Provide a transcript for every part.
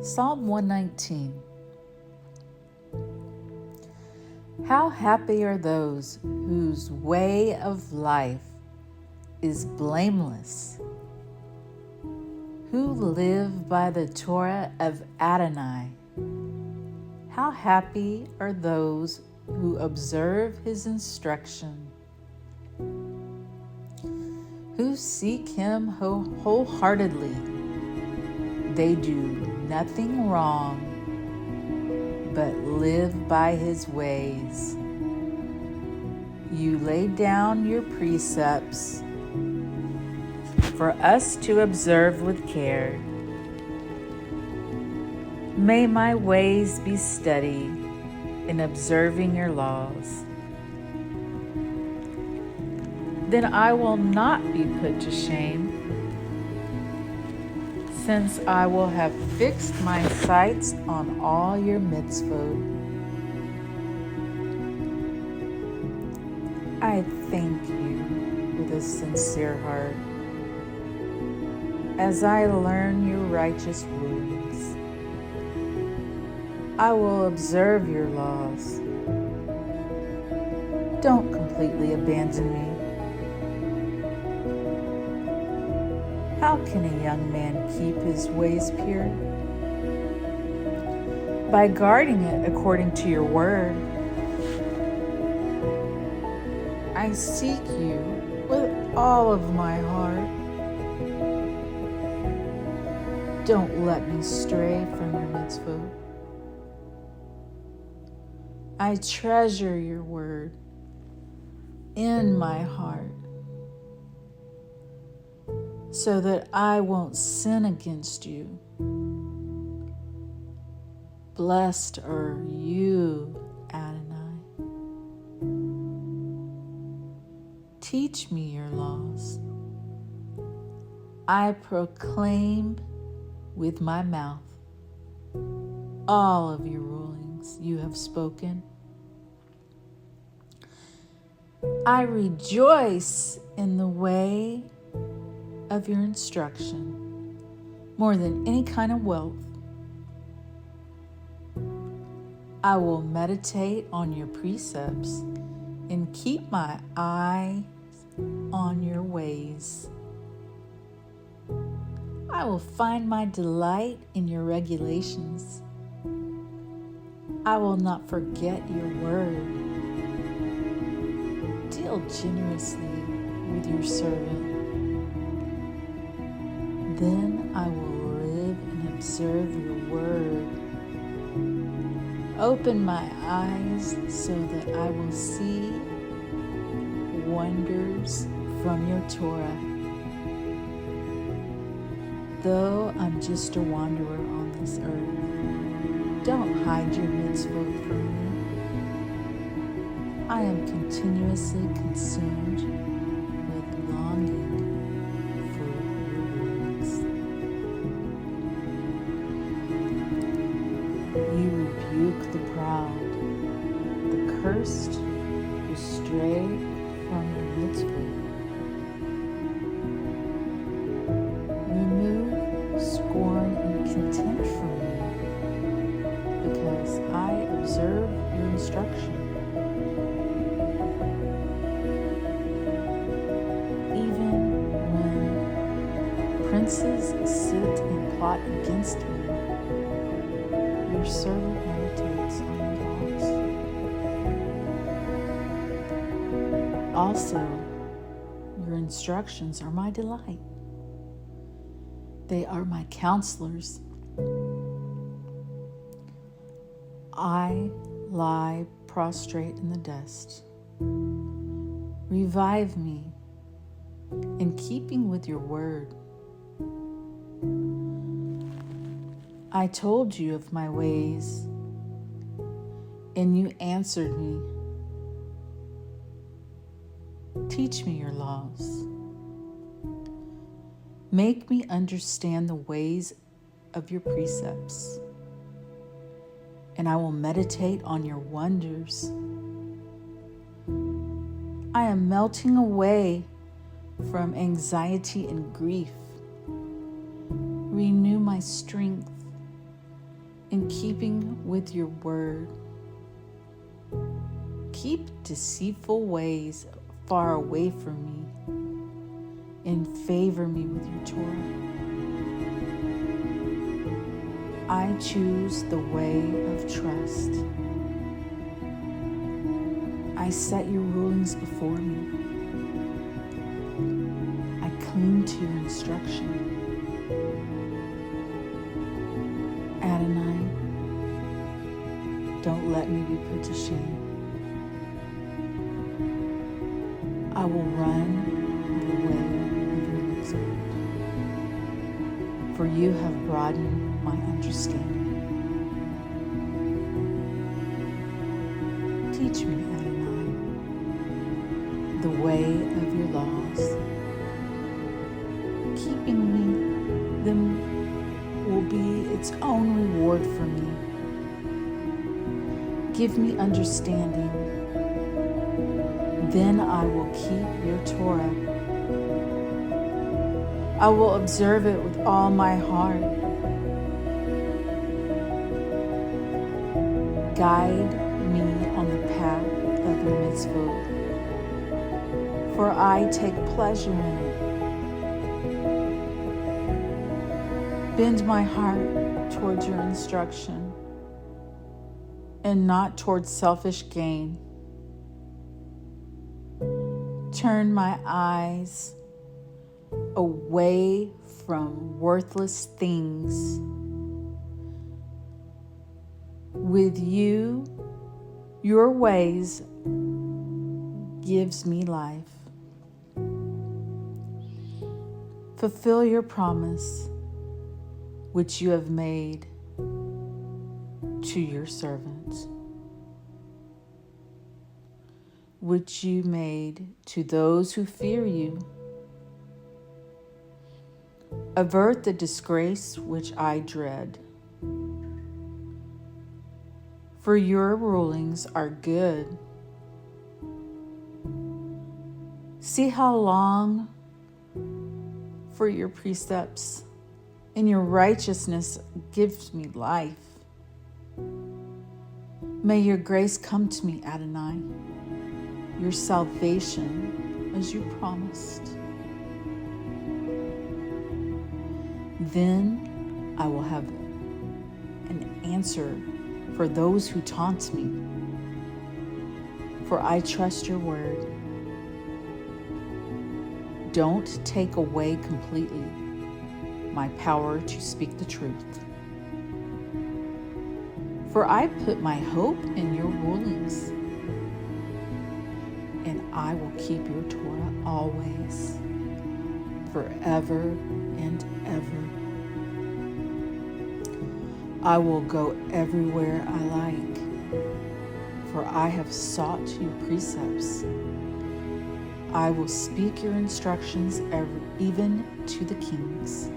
Psalm 119. How happy are those whose way of life is blameless, who live by the Torah of Adonai. How happy are those who observe his instruction, who seek him wholeheartedly. They do nothing wrong, but live by his ways. You lay down your precepts for us to observe with care. May my ways be steady in observing your laws. Then I will not be put to shame, since I will have fixed my sights on all your mitzvot. I thank you with a sincere heart as I learn your righteous rulings. I will observe your laws. Don't completely abandon me. How can a young man keep his ways pure? By guarding it according to your word. I seek you with all of my heart. Don't let me stray from your mitzvot. I treasure your word in my heart, so that I won't sin against you. Blessed are you, Adonai. Teach me your laws. I proclaim with my mouth all of your rulings you have spoken. I rejoice in the way of your instruction more than any kind of wealth. I will meditate on your precepts and keep my eyes on your ways. I will find my delight in your regulations. I will not forget your word. Deal generously with your servant. Then I will live and observe your word. Open my eyes so that I will see wonders from your Torah. Though I'm just a wanderer on this earth, don't hide your mitzvot from me. I am continuously consumed with longing for your rulings. You rebuke the proud, the cursed who stray from your mitzvot. Remove scorn and contempt from me, because I observe your instruction. Even when princes sit and plot against me, your servant meditates on your laws. Also, your instructions are my delight. They are my counselors. I lie prostrate in the dust. Revive me in keeping with your word. I told you of my ways, and you answered me. Teach me your laws. Make me understand the ways of your precepts, and I will meditate on your wonders. I am melting away from anxiety and grief. Renew my strength in keeping with your word. Keep deceitful ways far away from me and favor me with your Torah. I choose the way of trust. I set your rulings before me. I cling to your instruction. Adonai, don't let me be put to shame. I will run the way of your mitzvot, for you have broadened my understanding. Teach me, Adonai, the way of your laws. Keeping them will be its own reward for me. Give me understanding. Then I will keep your Torah. I will observe it with all my heart. Guide me on the path of your mitzvot, for I take pleasure in it. Bend my heart towards your instruction and not towards selfish gain. Turn my eyes away from worthless things. With you, your ways gives me life. Fulfill your promise, which you have made to your servant, which you made to those who fear you. Avert the disgrace which I dread. For your rulings are good. See how long for your precepts, and your righteousness gives me life. May your grace come to me, Adonai, your salvation as you promised. Then I will have an answer for those who taunt me, for I trust your word. Don't take away completely my power to speak the truth, for I put my hope in your rulings, and I will keep your Torah always, forever and ever. I will go everywhere I like, for I have sought your precepts. I will speak your instructions even to the kings,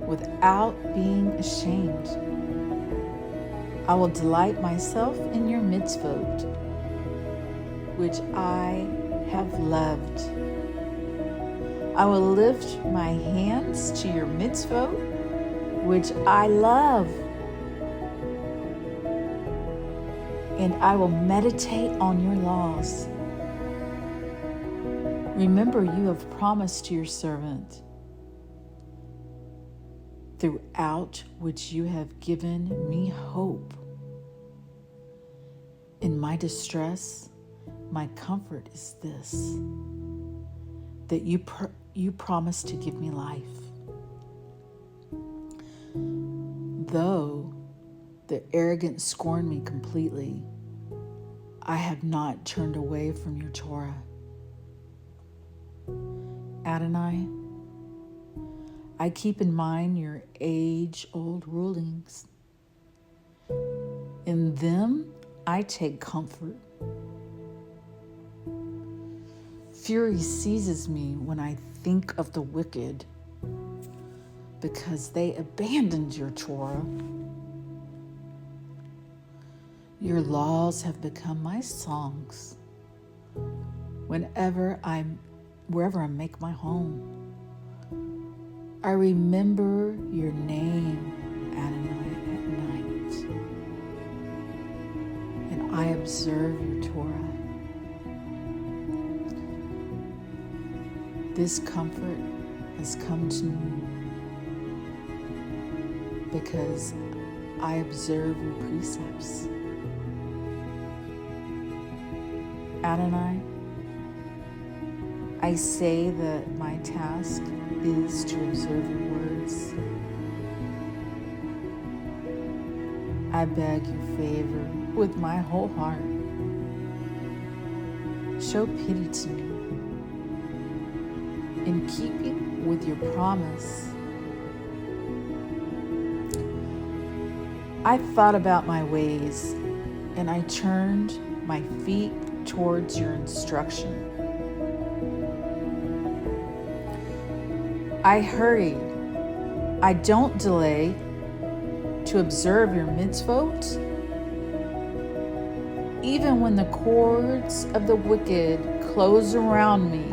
without being ashamed. I will delight myself in your mitzvot, which I have loved. I will lift my hands to your mitzvot, which I love, and I will meditate on your laws. Remember, you have promised to your servant, throughout which you have given me hope. In my distress, my comfort is this, that you promise to give me life. Though the arrogant scorn me completely, I have not turned away from your Torah. Adonai, I keep in mind your age-old rulings. In them I take comfort. Fury seizes me when I think of the wicked, because they abandoned your Torah. Your laws have become my songs wherever I make my home. I remember your name, Adonai, at observe your Torah. This comfort has come to me because I observe your precepts. Adonai, I say that my task is to observe your words. I beg your favor with my whole heart. Show pity to me. In keeping with your promise, I thought about my ways and I turned my feet towards your instruction. I hurried. I don't delay to observe your mitzvot. Even when the cords of the wicked close around me,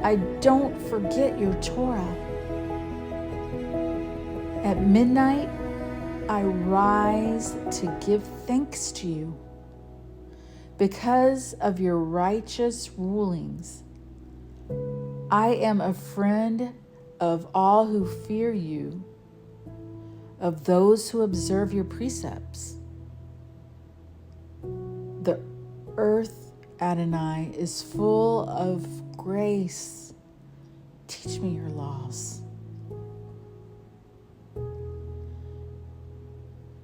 I don't forget your Torah. At midnight, I rise to give thanks to you because of your righteous rulings. I am a friend of all who fear you, of those who observe your precepts. The earth, Adonai, is full of grace. Teach me your laws.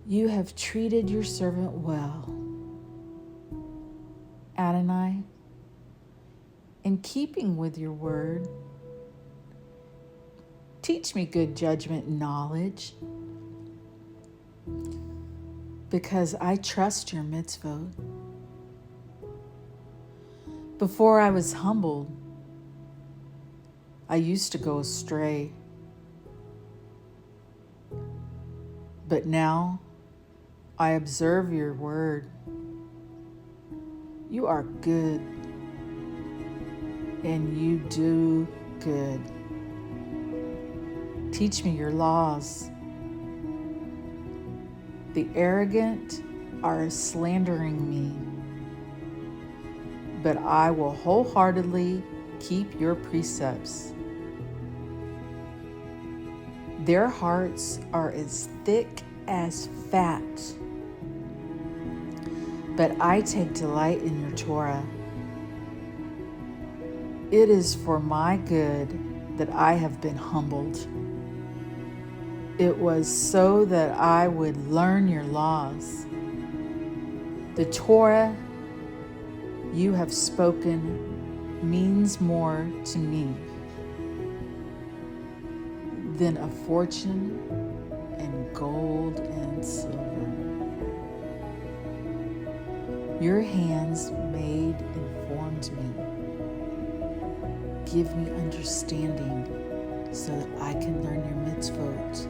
You have treated your servant well. Adonai, in keeping with your word, teach me good judgment and knowledge, because I trust your mitzvot. Before I was humbled, I used to go astray. But now I observe your word. You are good, and you do good. Teach me your laws. The arrogant are slandering me, but I will wholeheartedly keep your precepts. Their hearts are as thick as fat, but I take delight in your Torah. It is for my good that I have been humbled. It was so that I would learn your laws. The Torah you have spoken means more to me than a fortune and gold and silver. Your hands made and formed me. Give me understanding so that I can learn your mitzvot.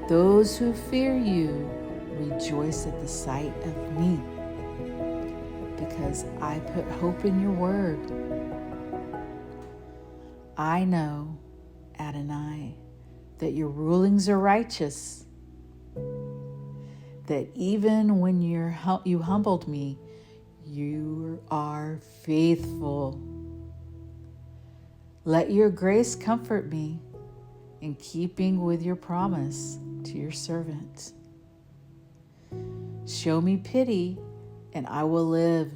Those who fear you rejoice at the sight of me, because I put hope in your word. I know, Adonai, that your rulings are righteous, that even when you humbled me, you are faithful. Let your grace comfort me in keeping with your promise to your servant. Show me pity, and I will live,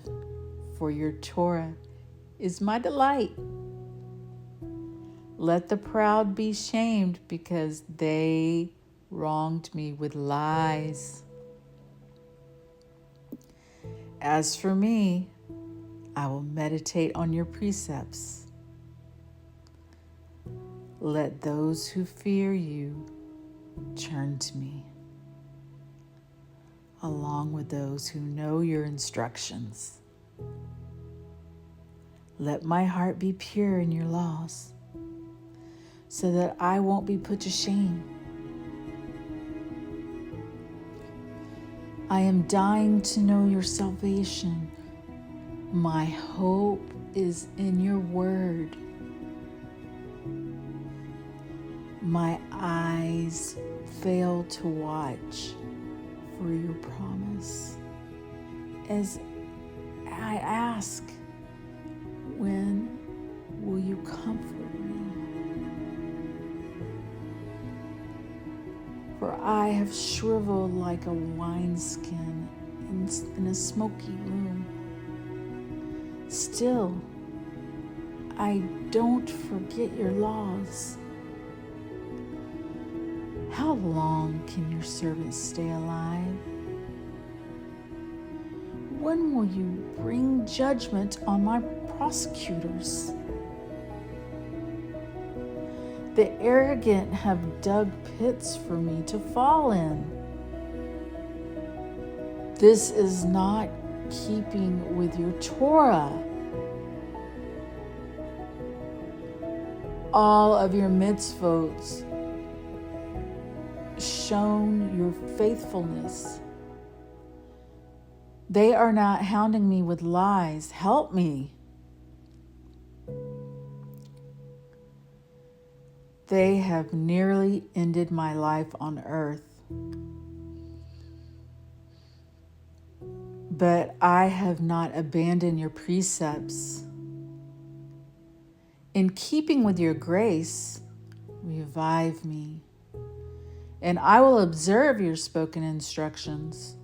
for your Torah is my delight. Let the proud be shamed, because they wronged me with lies. As for me, I will meditate on your precepts. Let those who fear you turn to me, along with those who know your instructions. Let my heart be pure in your laws, so that I won't be put to shame. I am dying to know your salvation. My hope is in your word. My eyes fail to watch for your promise as I ask, when will you comfort me? For I have shriveled like a wineskin in a smoky room. Still, I don't forget your laws. How long can your servant stay alive? When will you bring judgment on my prosecutors? The arrogant have dug pits for me to fall in. This is not keeping with your Torah. All of your mitzvot shown your faithfulness. They are not hounding me with lies. Help me. They have nearly ended my life on earth. But I have not abandoned your precepts. In keeping with your grace, revive me, and I will observe your spoken instructions.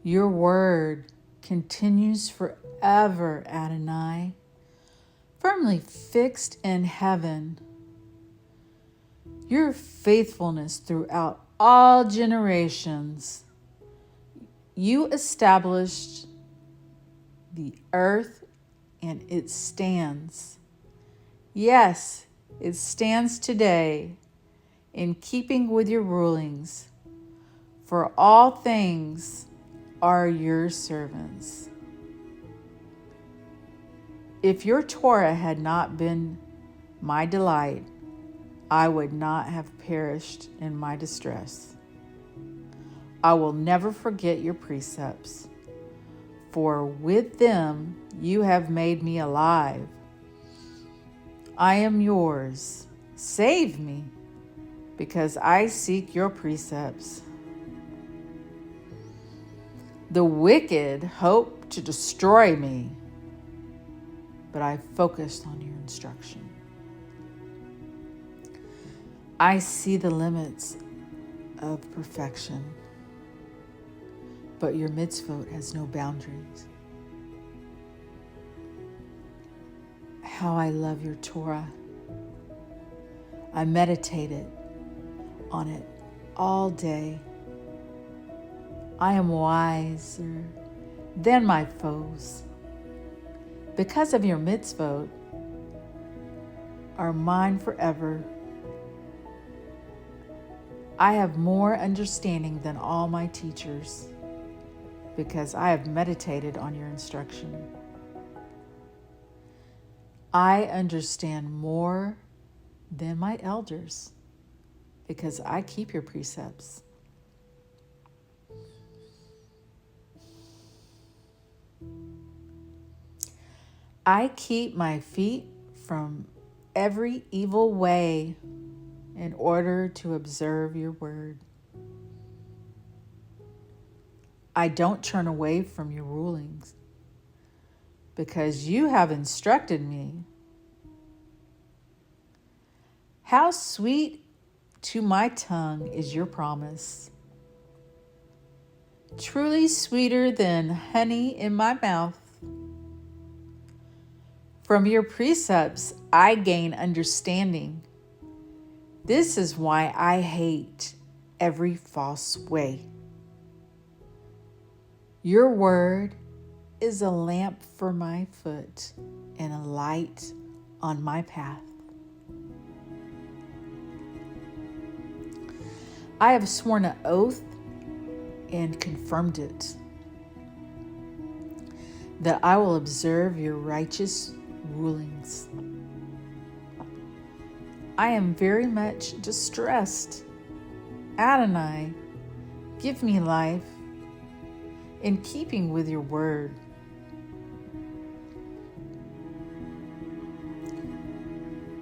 Your word continues forever, Adonai, firmly fixed in heaven. Your faithfulness throughout all generations. You established the earth and it stands. Yes, it stands today in keeping with your rulings. For all things are your servants. If your Torah had not been my delight, I would not have perished in my distress. I will never forget your precepts, for with them you have made me alive. I am yours. Save me, because I seek your precepts. The wicked hope to destroy me, but I focused on your instruction. I see the limits of perfection, but your mitzvot has no boundaries. How I love your Torah. I meditated on it all day. I am wiser than my foes. Because of your mitzvot are mine forever. I have more understanding than all my teachers, because I have meditated on your instruction. I understand more than my elders, because I keep your precepts. I keep my feet from every evil way in order to observe your word. I don't turn away from your rulings, because you have instructed me. How sweet to my tongue is your promise, truly sweeter than honey in my mouth. From your precepts I gain understanding. This is why I hate every false way. Your word is a lamp for my foot and a light on my path. I have sworn an oath and confirmed it, that I will observe your righteous rulings. I am very much distressed. Adonai, give me life in keeping with your word.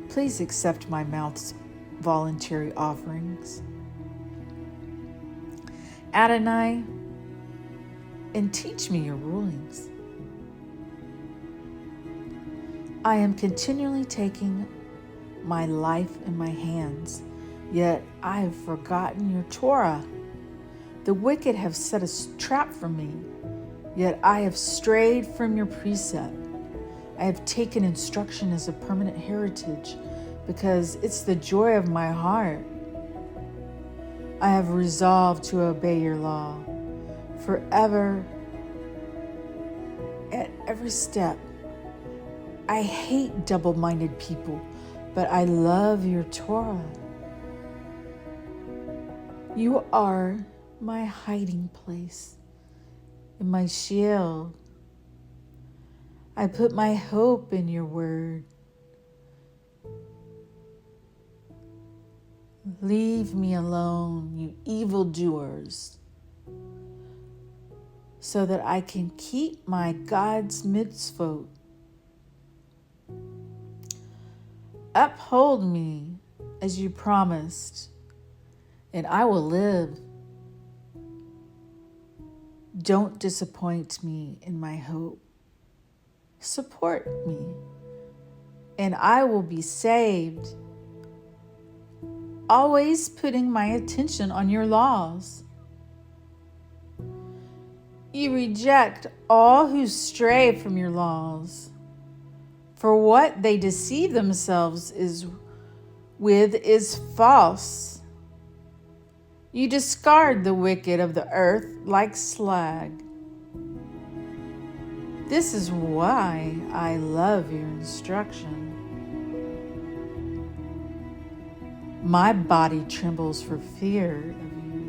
Please accept my mouth's voluntary offerings. Adonai, and teach me your rulings. I am continually taking my life in my hands, yet I have forgotten your Torah. The wicked have set a trap for me, yet I have strayed from your precept. I have taken instruction as a permanent heritage because it's the joy of my heart. I have resolved to obey your law forever at every step. I hate double-minded people, but I love your Torah. You are my hiding place and my shield. I put my hope in your word. Leave me alone, you evildoers, so that I can keep my God's mitzvot. Uphold me as you promised, and I will live. Don't disappoint me in my hope. Support me, and I will be saved. Always putting my attention on your laws. You reject all who stray from your laws, for what they deceive themselves with is false. You discard the wicked of the earth like slag. This is why I love your instruction. My body trembles for fear of you.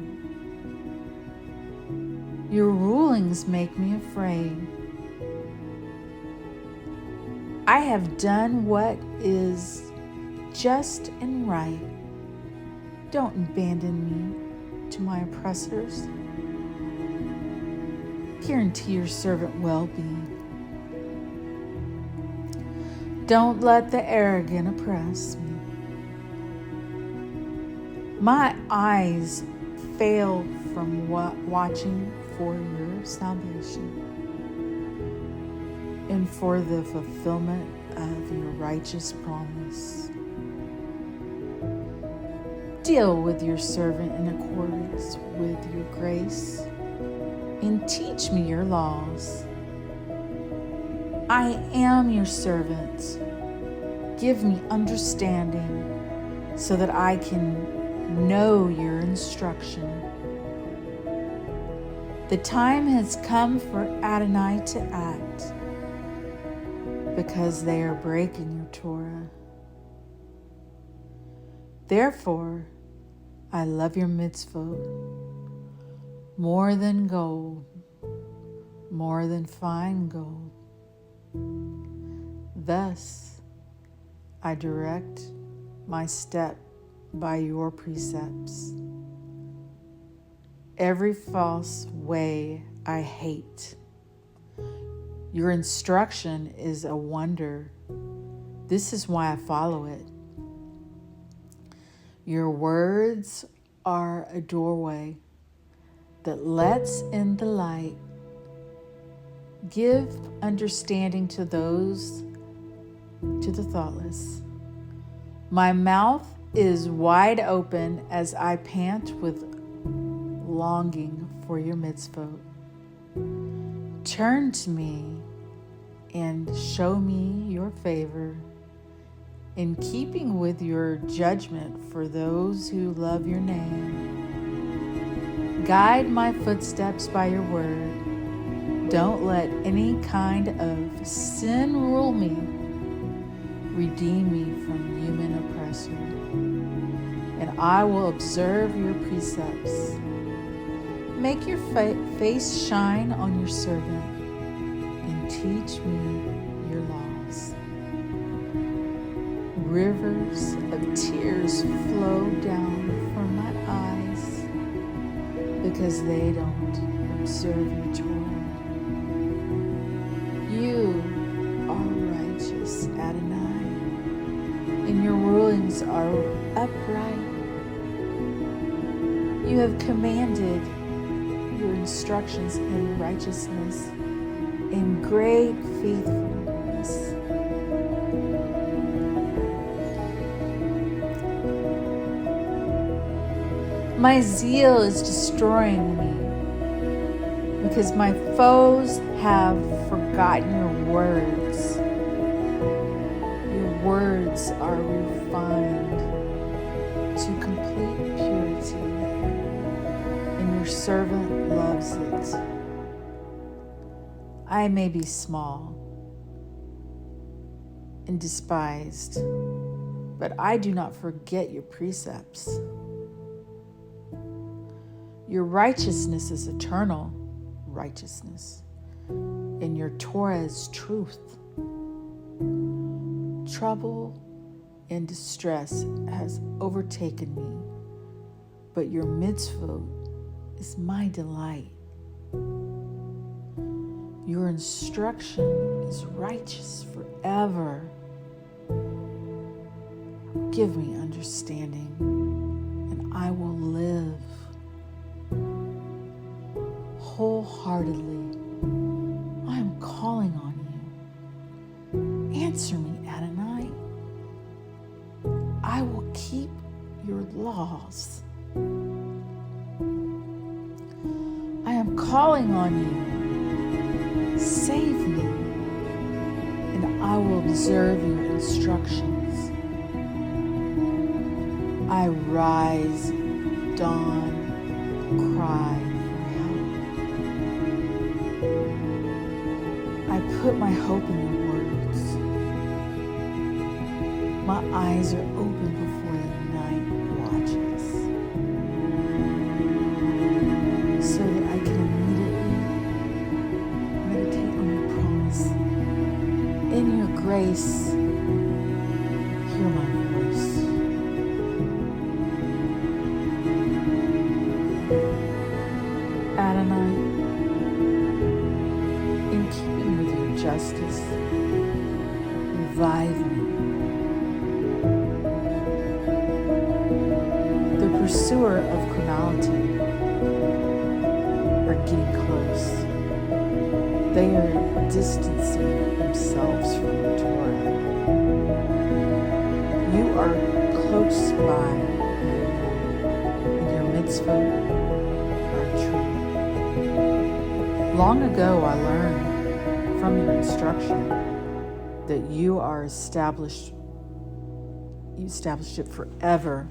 Your rulings make me afraid. I have done what is just and right. Don't abandon me to my oppressors. Guarantee your servant well-being. Don't let the arrogant oppress me. My eyes fail from watching for your salvation and for the fulfillment of your righteous promise. Deal with your servant in accordance with your grace and teach me your laws. I am your servant. Give me understanding so that I can know your instruction. The time has come for Adonai to act because they are breaking your Torah. Therefore, I love your mitzvot more than gold, more than fine gold. Thus, I direct my step by your precepts. Every false way I hate. Your instruction is a wonder. This is why I follow it. Your words are a doorway that lets in the light. Give understanding to the thoughtless. My mouth is wide open as I pant with longing for your mitzvot. Turn to me and show me your favor, in keeping with your judgment for those who love your name. Guide my footsteps by your word. Don't let any kind of sin rule me. Redeem me from human oppressor, and I will observe your precepts. Make your face shine on your servant, and teach me your laws. Rivers of tears flow down from my eyes because they don't observe your Torah. You are righteous, Adonai, and your rulings are upright. You have commanded, your instructions in righteousness, in great faithfulness. My zeal is destroying me because my foes have forgotten your words. Your words are refined to complete purity, and your servant loves it. I may be small and despised, but I do not forget your precepts. Your righteousness is eternal righteousness, and your Torah is truth. Trouble and distress has overtaken me, but your mitzvot is my delight. Your instruction is righteous forever. Give me understanding, and I will live. Wholeheartedly, I am calling on you. Answer me, Adonai. I will keep your laws. I am calling on you. Save me, and I will observe your instructions. I rise, dawn, cry. I put my hope in your words. My eyes are open before the night watches, so that I can immediately meditate on your promise. In your grace, hear my voice. Adonai, in keeping with your justice, revive me. The pursuer of criminality are getting close. They are distancing themselves from the Torah. You are close by, and your mitzvot are true. Long ago I learned from your instruction that you established it forever.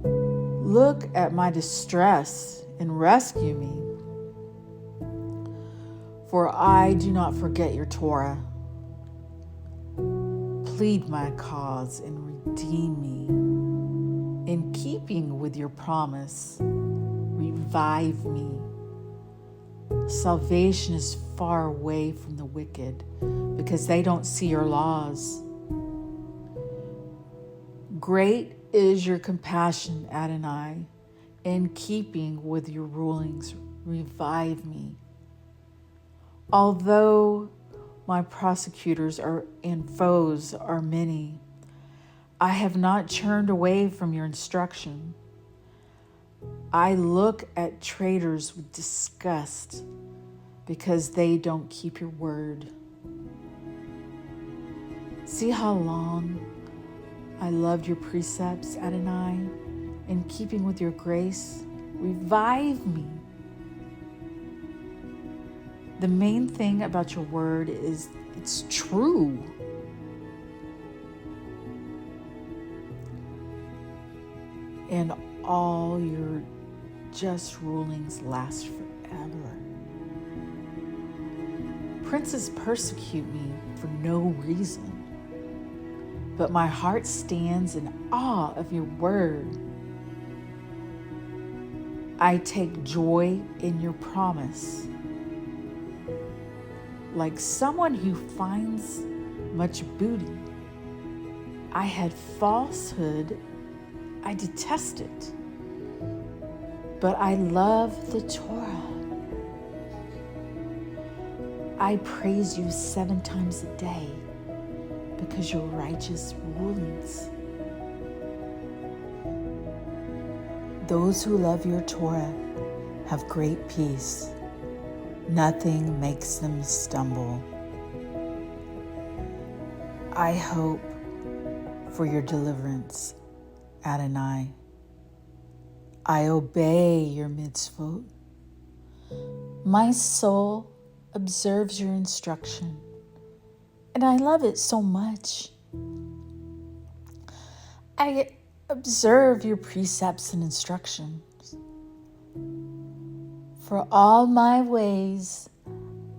Look at my distress and rescue me, for I do not forget your Torah. Plead my cause and redeem me. In keeping with your promise, revive me. Salvation is far away from the wicked because they don't see your laws. Great is your compassion, Adonai. In keeping with your rulings, revive me. Although my prosecutors and foes are many, I have not turned away from your instruction. I look at traitors with disgust because they don't keep your word. See how long I loved your precepts, Adonai. In keeping with your grace, revive me. The main thing about your word is it's true. And all your just rulings last forever. Princes persecute me for no reason, but my heart stands in awe of your word. I take joy in your promise. Like someone who finds much booty, I had falsehood. I detest it, but I love the Torah. I praise you 7 times a day because your righteous rulings. Those who love your Torah have great peace. Nothing makes them stumble. I hope for your deliverance, Adonai. I obey your mitzvot. My soul observes your instruction, and I love it so much. I observe your precepts and instructions. For all my ways,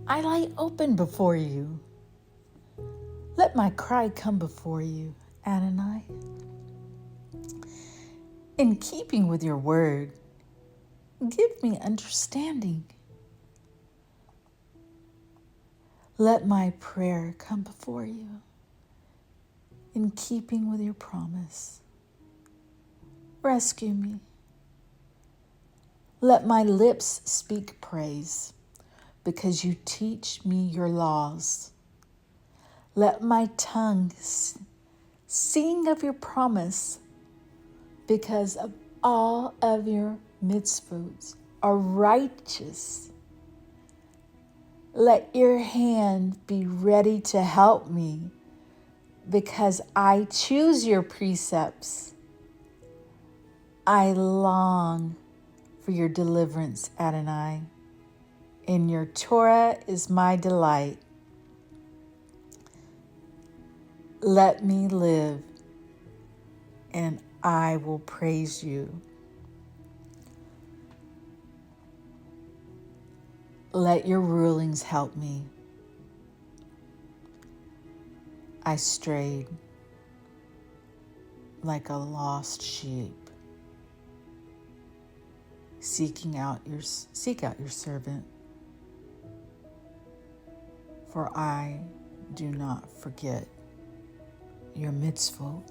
I lie open before you. Let my cry come before you, Adonai. In keeping with your word, give me understanding. Let my prayer come before you, in keeping with your promise. Rescue me. Let my lips speak praise, because you teach me your laws. Let my tongue sing of your promise, because of all of your mitzvot are righteous. Let your hand be ready to help me, because I choose your precepts. I long for your deliverance, Adonai. In your Torah is my delight. Let me live, and I will praise you. Let your rulings help me. I strayed like a lost sheep. Seek out your servant, for I do not forget your mitzvot.